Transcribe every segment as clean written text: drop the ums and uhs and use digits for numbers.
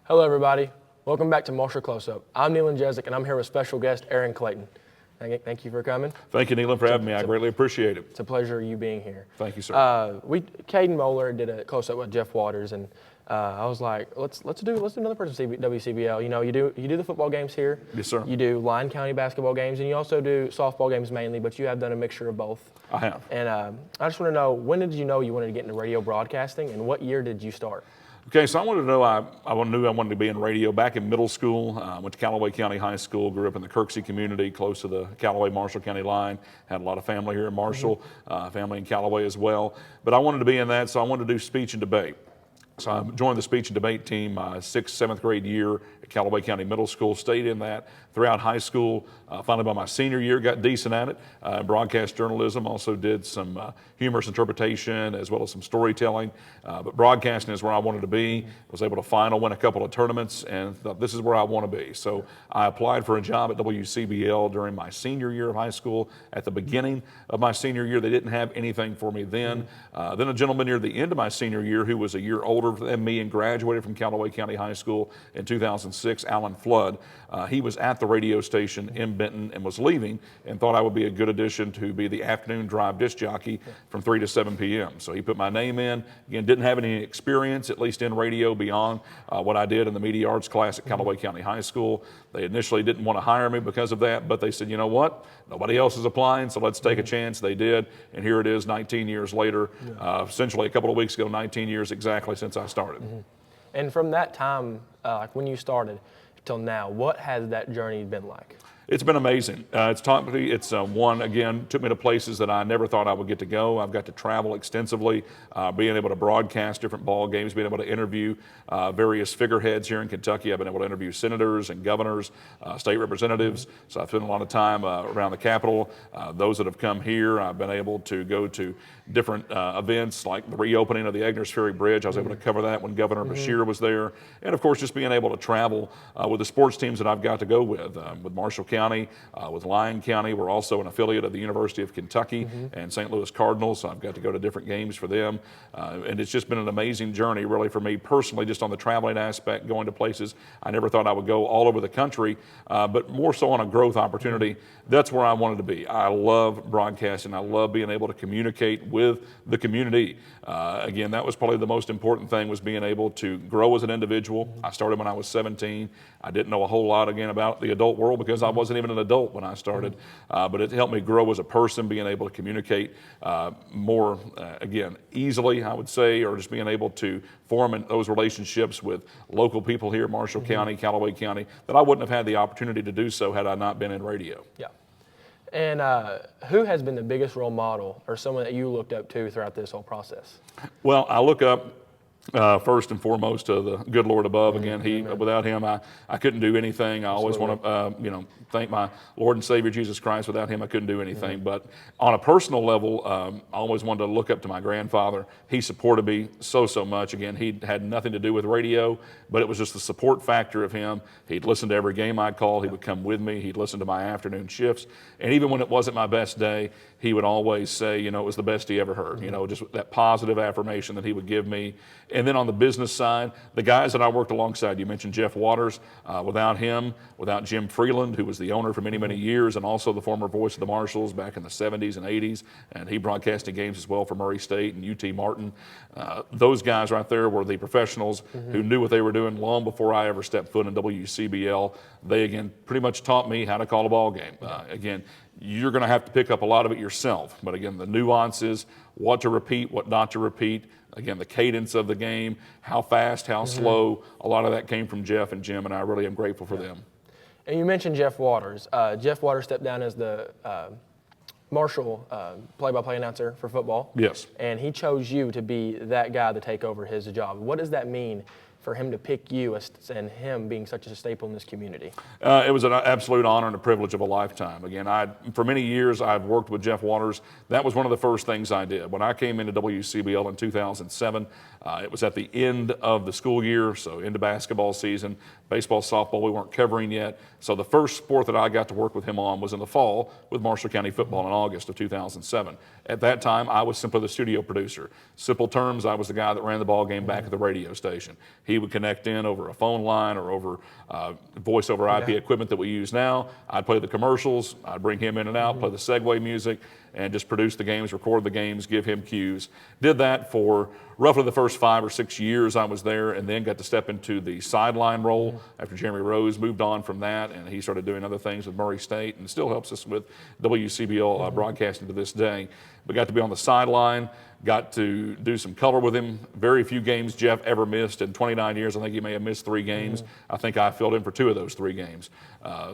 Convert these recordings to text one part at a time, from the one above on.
Hello, everybody. Welcome back to Marshall Close-Up. I'm Neyland Jezik, and I'm here with special guest Aaron Clayton. Thank you for coming. Thank you, Neyland, for having me. I greatly appreciate it. It's a pleasure you being here. Thank you, sir. Caden Moeller did a close-up with Jeff Waters, and I was like, let's do another person WCBL. You know, you do the football games here. Yes, sir. You do Lyon County Basketball games, and you also do softball games mainly, but you have done a mixture of both. I have. And I just want to know, when did you know you wanted to get into radio broadcasting, and what year did you start? Okay, so I wanted to know, I knew I wanted to be in radio back in middle school. Went to Callaway County High School, grew up in the Kirksey community, close to the Callaway-Marshall County line. Had a lot of family here in Marshall, family in Callaway as well. But I wanted to be in that, so I wanted to do speech and debate. So I joined the speech and debate team my 6th, 7th grade year at Callaway County Middle School, stayed in that throughout high school. Finally, by my senior year, got decent at it. Broadcast journalism, also did some humorous interpretation as well as some storytelling. But broadcasting is where I wanted to be. Was able to win a couple of tournaments, and thought this is where I want to be. So I applied for a job at WCBL during my senior year of high school. At the beginning of my senior year, they didn't have anything for me then. Then a gentleman near the end of my senior year who was a year older than me and graduated from Callaway County High School in 2006, Alan Flood. He was at the radio station in Benton and was leaving, and thought I would be a good addition to be the afternoon drive disc jockey from 3 to 7 p.m. So he put my name in. Again, didn't have any experience, at least in radio, beyond what I did in the media arts class at Callaway County High School. They initially didn't want to hire me because of that, but they said, you know what? Nobody else is applying, so let's take a chance. They did, and here it is 19 years later, essentially a couple of weeks ago, 19 years exactly since I started. And from that time, like when you started till now, what has that journey been like? It's been amazing. It's taught me, took me to places that I never thought I would get to go. I've got to travel extensively, being able to broadcast different ball games, being able to interview various figureheads here in Kentucky. I've been able to interview senators and governors, state representatives. So I've spent a lot of time around the Capitol. Those that have come here, I've been able to go to different events like the reopening of the Agnes Ferry Bridge. I was able to cover that when Governor Beshear was there. And of course, just being able to travel with the sports teams that I've got to go with Marshall County, with Lyon County. We're also an affiliate of the University of Kentucky and St. Louis Cardinals, so I've got to go to different games for them. And it's just been an amazing journey, really, for me personally, just on the traveling aspect, going to places I never thought I would go all over the country, but more so on a growth opportunity. That's where I wanted to be. I love broadcasting. I love being able to communicate with the community. Again, that was probably the most important thing, was being able to grow as an individual. I started when I was 17. I didn't know a whole lot, again, about the adult world because I wasn't even an adult when I started, but it helped me grow as a person, being able to communicate more, again, easily, I would say, or just being able to form those relationships with local people here, Marshall County, Callaway County, that I wouldn't have had the opportunity to do so had I not been in radio. Yeah. And who has been the biggest role model or someone that you looked up to throughout this whole process? Well, I look up first and foremost to the good Lord above. Again, without him, I couldn't do anything. I always want to, thank my Lord and Savior Jesus Christ. Without him, I couldn't do anything. But on a personal level, I always wanted to look up to my grandfather. He supported me so much. Again, he had nothing to do with radio, but it was just the support factor of him. He'd listen to every game I'd call. He would come with me. He'd listen to my afternoon shifts. And even when it wasn't my best day, he would always say, it was the best he ever heard. Just that positive affirmation that he would give me. And then on the business side, the guys that I worked alongside, you mentioned Jeff Waters. Without him, without Jim Freeland, who was the owner for many years and also the former voice of the Marshalls back in the 70s and 80s, and he broadcasted games as well for Murray State and UT Martin. Those guys right there were the professionals who knew what they were doing long before I ever stepped foot in WCBL. They, again, pretty much taught me how to call a ball game. Again, you're going to have to pick up a lot of it yourself. But again, the nuances, what to repeat, what not to repeat, again, the cadence of the game, how fast, how slow, a lot of that came from Jeff and Jim, and I really am grateful for them. And you mentioned Jeff Waters. Jeff Waters stepped down as the Marshall play-by-play announcer for football. Yes. And he chose you to be that guy to take over his job. What does that mean for him to pick you and him being such a staple in this community? It was an absolute honor and a privilege of a lifetime. Again, for many years I've worked with Jeff Waters. That was one of the first things I did. When I came into WCBL in 2007, it was at the end of the school year, so into basketball season. Baseball, softball, we weren't covering yet. So the first sport that I got to work with him on was in the fall with Marshall County football in August of 2007. At that time, I was simply the studio producer. Simple terms, I was the guy that ran the ball game back at the radio station. He He would connect in over a phone line or over voice over IP equipment that we use now. I'd play the commercials. I'd bring him in and out, play the segue music, and just produce the games, record the games, give him cues. Did that for roughly the first 5 or 6 years I was there, and then got to step into the sideline role after Jeremy Rose moved on from that, and he started doing other things with Murray State and still helps us with WCBL broadcasting to this day. But got to be on the sideline, got to do some color with him. Very few games Jeff ever missed in 29 years. I think he may have missed 3 games. I think I filled in for 2 of those 3 games.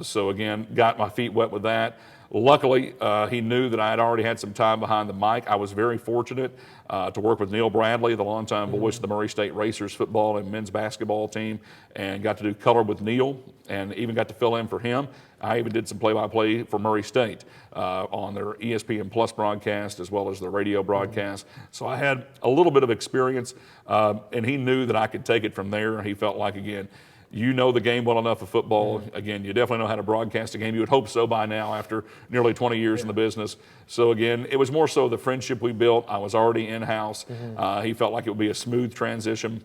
So again, got my feet wet with that. Luckily, he knew that I had already had some time behind the mic. I was very fortunate to work with Neil Bradley, the longtime voice of the Murray State Racers football and men's basketball team, and got to do color with Neil and even got to fill in for him. I even did some play-by-play for Murray State on their ESPN Plus broadcast as well as their radio broadcast. So I had a little bit of experience, and he knew that I could take it from there. He felt like, again, you know the game well enough of football. Again, you definitely know how to broadcast a game. You would hope so by now after nearly 20 years in the business. So again, it was more so the friendship we built. I was already in-house. He felt like it would be a smooth transition.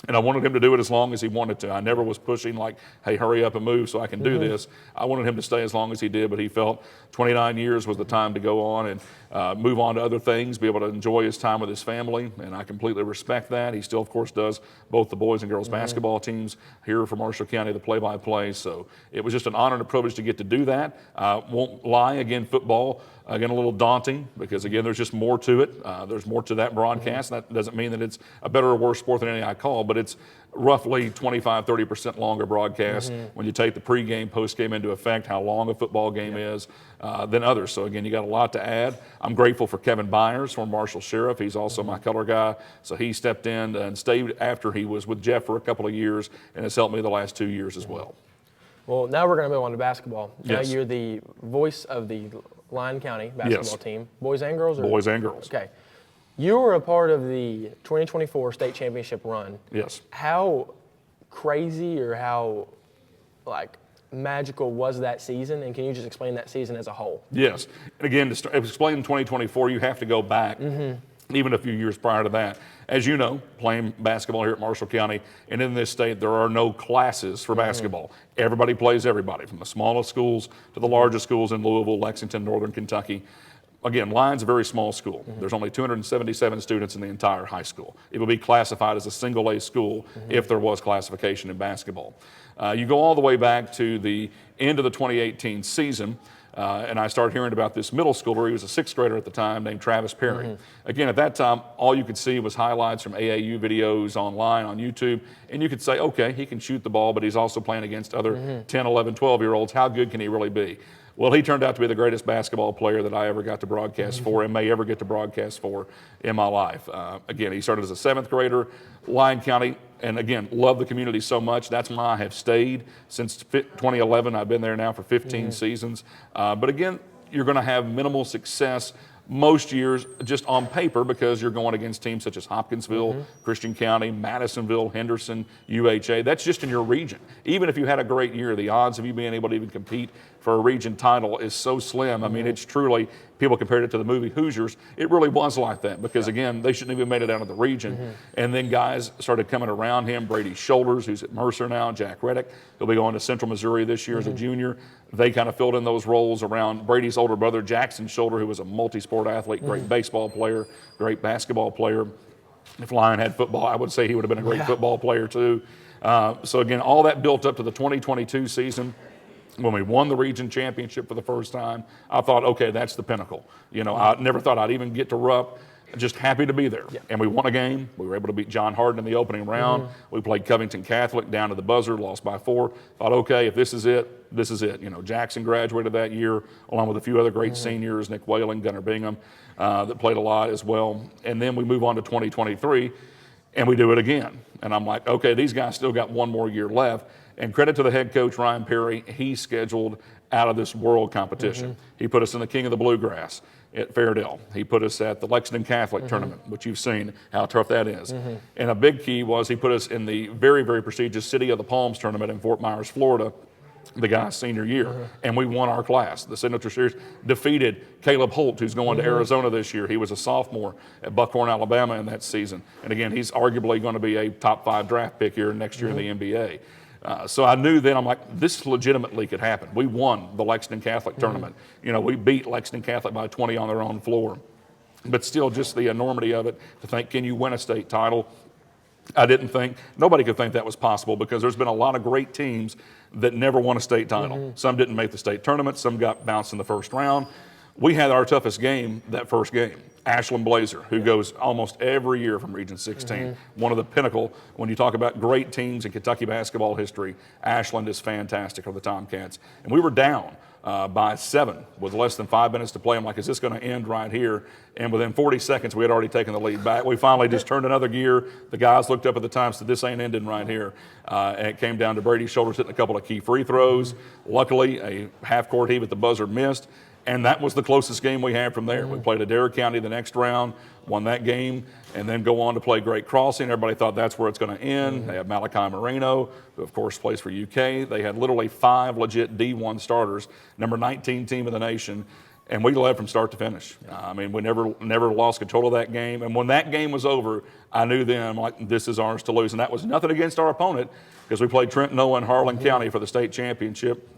And I wanted him to do it as long as he wanted to. I never was pushing like, hey, hurry up and move so I can do this. I wanted him to stay as long as he did, but he felt 29 years was the time to go on and move on to other things, be able to enjoy his time with his family, and I completely respect that. He still, of course, does both the boys and girls basketball teams here for Marshall County, the play-by-play. So it was just an honor and a privilege to get to do that. Won't lie, again, football, again, a little daunting because, again, there's just more to it. There's more to that broadcast. That doesn't mean that it's a better or worse sport than any I call, but it's roughly 25-30% longer broadcast when you take the pregame, postgame into effect, how long a football game is than others. So again, you got a lot to add. I'm grateful for Kevin Byers from Marshall Sheriff. He's also my color guy. So he stepped in and stayed after he was with Jeff for a couple of years and has helped me the last 2 years as well. Well, now we're going to move on to basketball. Yes. Now you're the voice of the Lyon County basketball team, boys and girls? Or? Boys and girls. Okay. You were a part of the 2024 state championship run. Yes. How crazy or how magical was that season? And can you just explain that season as a whole? Yes. And again, to explain 2024, you have to go back even a few years prior to that. As you know, playing basketball here at Marshall County and in this state, there are no classes for basketball. Everybody plays everybody, from the smallest schools to the largest schools in Louisville, Lexington, Northern Kentucky. Again, Lyon's a very small school. There's only 277 students in the entire high school. It would be classified as a single A school if there was classification in basketball. You go all the way back to the end of the 2018 season, and I started hearing about this middle schooler. He was a 6th grader at the time named Travis Perry. Again, at that time, all you could see was highlights from AAU videos online on YouTube, and you could say, okay, he can shoot the ball, but he's also playing against other 10, 11, 12-year-olds. How good can he really be? Well, he turned out to be the greatest basketball player that I ever got to broadcast for and may ever get to broadcast for in my life. Again, he started as a 7th grader, Lyon County, and again, love the community so much. That's why I have stayed since 2011. I've been there now for 15 seasons. But again, you're going to have minimal success most years just on paper because you're going against teams such as Hopkinsville, Christian County, Madisonville, Henderson, UHA. That's just in your region. Even if you had a great year, the odds of you being able to even compete for a region title is so slim. I mean, it's truly, people compared it to the movie Hoosiers. It really was like that because, again, they shouldn't even made it out of the region. And then guys started coming around him. Brady Shoulders, who's at Mercer now, Jack Reddick. He'll be going to Central Missouri this year as a junior. They kind of filled in those roles around Brady's older brother, Jackson Shoulder, who was a multi-sport athlete, great baseball player, great basketball player. If Lyon had football, I would say he would have been a great football player too. So again, all that built up to the 2022 season. When we won the region championship for the first time, I thought, okay, that's the pinnacle. You know, I never thought I'd even get to Rupp. Just happy to be there. And we won a game. We were able to beat John Hardin in the opening round. We played Covington Catholic down to the buzzer, lost by 4. Thought, okay, if this is it, this is it. You know, Jackson graduated that year, along with a few other great seniors, Nick Whaling, Gunnar Bingham, that played a lot as well. And then we move on to 2023, and we do it again. And I'm like, okay, these guys still got one more year left. And credit to the head coach, Ryan Perry, he scheduled out of this world competition. He put us in the King of the Bluegrass at Fairdale. He put us at the Lexington Catholic tournament, which you've seen how tough that is. And a big key was he put us in the very, very prestigious City of the Palms tournament in Fort Myers, Florida, the guy's senior year, and we won our class. The Signature Series defeated Caleb Holt, who's going to Arizona this year. He was a sophomore at Buckhorn, Alabama in that season. And again, he's arguably going to be a top 5 draft pick here next year in the NBA. So I knew then, I'm like, this legitimately could happen. We won the Lexington Catholic tournament. You know, we beat Lexington Catholic by 20 on their own floor. But still, just the enormity of it, to think, can you win a state title? I didn't think, nobody could think that was possible, because there's been a lot of great teams that never won a state title. Some didn't make the state tournament, some got bounced in the first round. We had our toughest game that first game. Ashland Blazer, who goes almost every year from Region 16, one of the pinnacle. When you talk about great teams in Kentucky basketball history, Ashland is fantastic for the Tomcats. And we were down by 7 with less than 5 minutes to play. I'm like, is this going to end right here? And within 40 seconds, we had already taken the lead back. We finally just turned another gear. The guys looked up at the time, said, this ain't ending right here. And it came down to Brady's shoulders hitting a couple of key free throws. Luckily, a half-court heave at the buzzer missed. And that was the closest game we had from there. We played Adair County the next round, won that game, and then go on to play Great Crossing. Everybody thought that's where it's going to end. They have Malachi Moreno, who of course plays for UK. They had literally 5 legit D1 starters, number 19 team in the nation, and we led from start to finish. I mean, we never lost control of that game. And when that game was over, I knew then, like, this is ours to lose. And that was nothing against our opponent, because we played Trenton Noah and Harlan County for the state championship,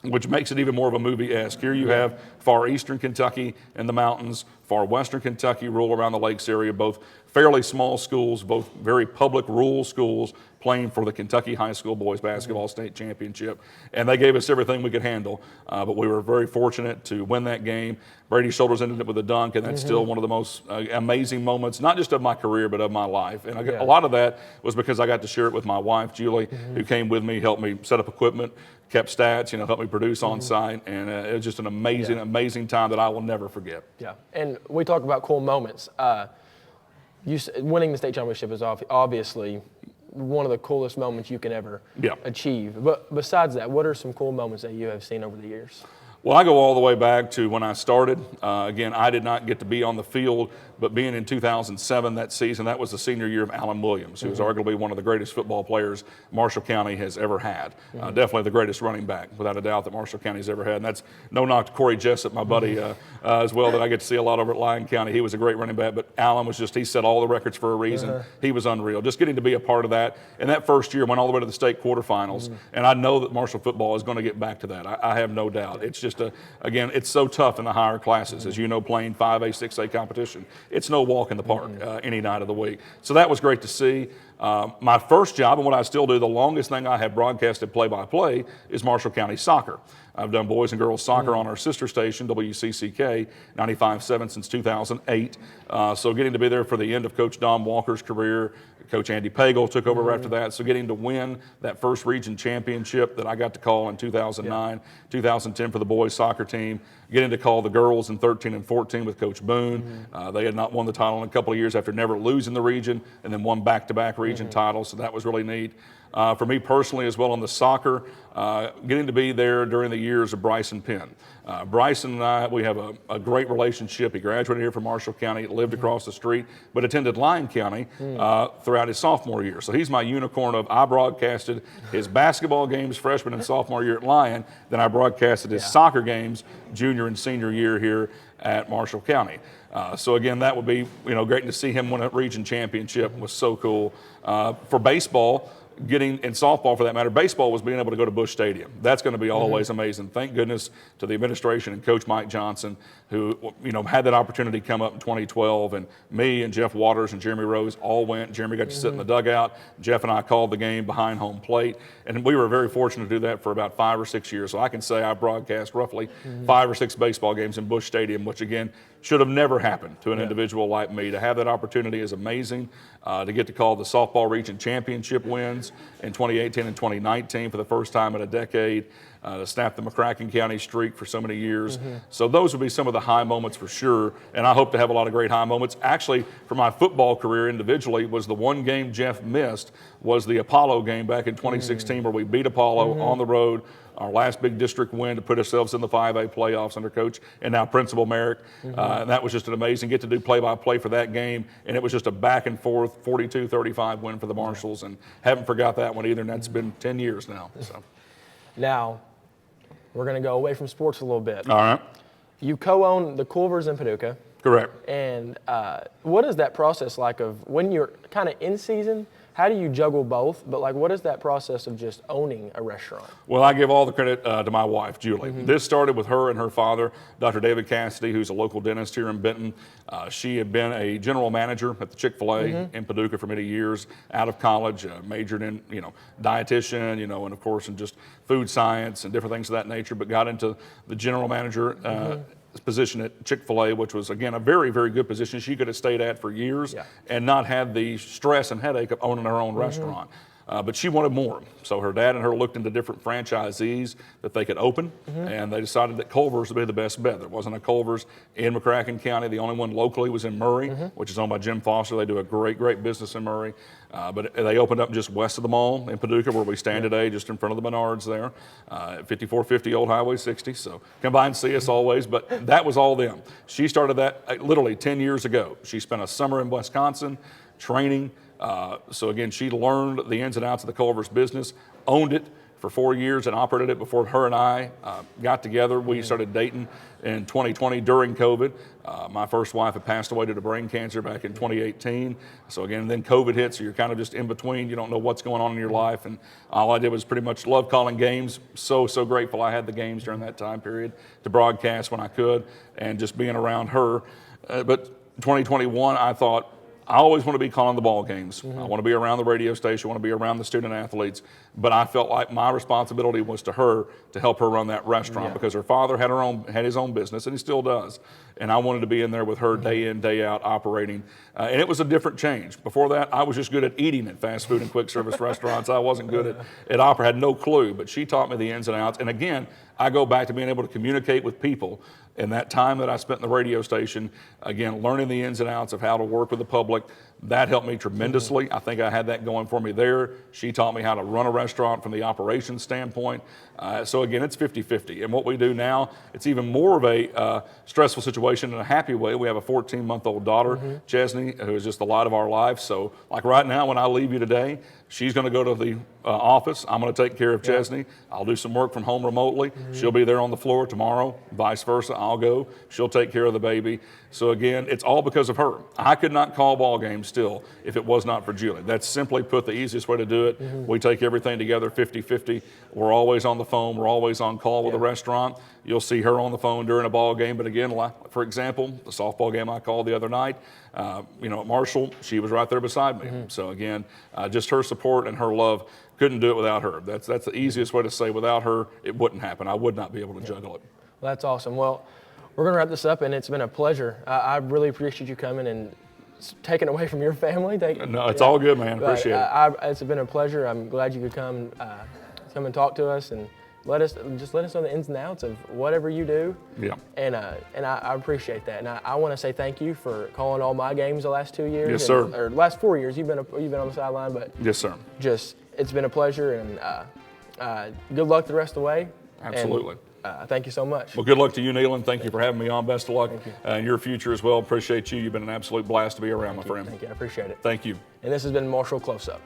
which makes it even more of a movie-esque. Here you have far eastern Kentucky in the mountains, far western Kentucky, rural around the lakes area, both fairly small schools, both very public rural schools, playing for the Kentucky High School Boys Basketball State Championship. And they gave us everything we could handle, but we were very fortunate to win that game. Brady's shoulders ended up with a dunk, and that's still one of the most amazing moments, not just of my career, but of my life. And a lot of that was because I got to share it with my wife, Julie, who came with me, helped me set up equipment, kept stats, helped me produce on site, and it was just an amazing time that I will never forget. Yeah, and we talk about cool moments. Winning the state championship is obviously one of the coolest moments you can ever achieve. But besides that, what are some cool moments that you have seen over the years? Well, I go all the way back to when I started. Again, I did not get to be on the field, but being in 2007, that season, that was the senior year of Alan Williams, who was arguably one of the greatest football players Marshall County has ever had. Definitely the greatest running back, without a doubt, that Marshall County has ever had. And that's no knock to Corey Jessup, my buddy, as well, that I get to see a lot over at Lyon County. He was a great running back, but Alan was just, he set all the records for a reason. He was unreal. Just getting to be a part of that. And that first year went all the way to the state quarterfinals. And I know that Marshall football is going to get back to that. I have no doubt. It's just, again, it's so tough in the higher classes. As you know, playing 5A, 6A competition, it's no walk in the park any night of the week. So that was great to see. My first job, and what I still do, the longest thing I have broadcasted play-by-play, is Marshall County soccer. I've done boys and girls soccer on our sister station, WCCK, 95.7 since 2008. So getting to be there for the end of Coach Don Walker's career. Coach Andy Pagel took over after that. So getting to win that first region championship that I got to call in 2009, 2010 for the boys soccer team. Getting to call the girls in 13 and 14 with Coach Boone. They had not won the title in a couple of years after never losing the region, and then won back-to-back region titles. So that was really neat. For me personally as well on the soccer, getting to be there during the years of Bryson Penn. Bryson and I, we have a great relationship. He graduated here from Marshall County, lived across the street, but attended Lyon County throughout his sophomore year. So he's my unicorn of, I broadcasted his basketball games freshman and sophomore year at Lyon, then I broadcasted his soccer games junior and senior year here at Marshall County. So again, that would be great to see him win a region championship. Was so cool. For baseball, and softball for that matter, baseball was being able to go to Busch Stadium. That's going to be always amazing. Thank goodness to the administration and Coach Mike Johnson, who had that opportunity come up in 2012, and me and Jeff Waters and Jeremy Rose all went. Jeremy got to sit in the dugout. Jeff and I called the game behind home plate, and we were very fortunate to do that for about 5 or 6 years. So I can say I broadcast roughly 5 or 6 baseball games in Busch Stadium, which again should have never happened to an individual like me. To have that opportunity is amazing. To get to call the softball region championship wins in 2018 and 2019 for the first time in a decade, to snap the McCracken County streak for so many years. So those would be some of the high moments for sure, and I hope to have a lot of great high moments. Actually, for my football career individually, was the one game Jeff missed was the Apollo game back in 2016 where we beat Apollo on the road. Our last big district win to put ourselves in the 5A playoffs under Coach and now Principal Merrick. And that was just an amazing get to do play-by-play for that game. And it was just a back-and-forth 42-35 win for the Marshalls. And haven't forgot that one either, and that's been 10 years now. So. Now, We're going to go away from sports a little bit. All right. You co-own the Culvers in Paducah. Correct. And what is that process like of when you're kind of in season? How do you juggle both? But like, what is that process of just owning a restaurant? Well, I give all the credit to my wife, Julie. This started with her and her father, Dr. David Cassidy, who's a local dentist here in Benton. She had been a general manager at the Chick-fil-A in Paducah for many years. Out of college, majored in dietitian, and of course in just food science and different things of that nature. But got into the general manager position at Chick-fil-A, which was, again, a very, very good position she could have stayed at for years and not had the stress and headache of owning her own restaurant. But she wanted more. So her dad and her looked into different franchisees that they could open, and they decided that Culver's would be the best bet. There wasn't a Culver's in McCracken County. The only one locally was in Murray, which is owned by Jim Foster. They do a great, great business in Murray. But they opened up just west of the mall in Paducah, where we stand today, just in front of the Menards there, at 5450 Old Highway 60. So come by and see us always. But that was all them. She started that literally 10 years ago. She spent a summer in Wisconsin training. So again, she learned the ins and outs of the Culver's business, owned it for 4 years and operated it before her and I got together. We started dating in 2020 during COVID. My first wife had passed away due to brain cancer back in 2018. So again, then COVID hit, so you're kind of just in between. You don't know what's going on in your life. And all I did was pretty much love calling games. So grateful I had the games during that time period to broadcast when I could and just being around her. But 2021, I thought, I always want to be calling the ball games. I want to be around the radio station. I want to be around the student athletes. But I felt like my responsibility was to her to help her run that restaurant because her father had his own business, and he still does. And I wanted to be in there with her day in, day out operating. And it was a different change. Before that, I was just good at eating at fast food and quick service restaurants. I wasn't good at opera, had no clue. But she taught me the ins and outs. And again, I go back to being able to communicate with people. And that time that I spent in the radio station, again, learning the ins and outs of how to work with the public, that helped me tremendously. I think I had that going for me there. She taught me how to run a restaurant from the operations standpoint. So again, it's 50-50. And what we do now, it's even more of a stressful situation in a happy way. We have a 14-month-old daughter, Chesney, who is just the light of our life. So like right now, when I leave you today, she's going to go to the office. I'm going to take care of Chesney. I'll do some work from home remotely. She'll be there on the floor tomorrow. Vice versa, I'll go. She'll take care of the baby. So again, it's all because of her. I could not call ball games still if it was not for Julie. That's simply put the easiest way to do it. We take everything together 50-50. We're always on the phone. We're always on call with the restaurant. You'll see her on the phone during a ball game. But again, for example, the softball game I called the other night, at Marshall, she was right there beside me. So again, just her support and her love, couldn't do it without her. That's the easiest way to say without her, it wouldn't happen. I would not be able to juggle it. Well, that's awesome. Well, we're going to wrap this up, and it's been a pleasure. I really appreciate you coming and taking away from your family. No, it's all good, man. Appreciate it. It's been a pleasure. I'm glad you could come and talk to us and let us know the ins and outs of whatever you do. Yeah. And I appreciate that. And I want to say thank you for calling all my games the last 2 years. Yes, sir. Or last 4 years. You've been on the sideline, but yes, sir. It's been a pleasure, and good luck the rest of the way. Absolutely. And, thank you so much. Well, good luck to you, Neyland. Thank you for having me on. Best of luck in your future as well. Appreciate you. You've been an absolute blast to be around, my friend. Thank you. I appreciate it. Thank you. And this has been Marshall Close Up.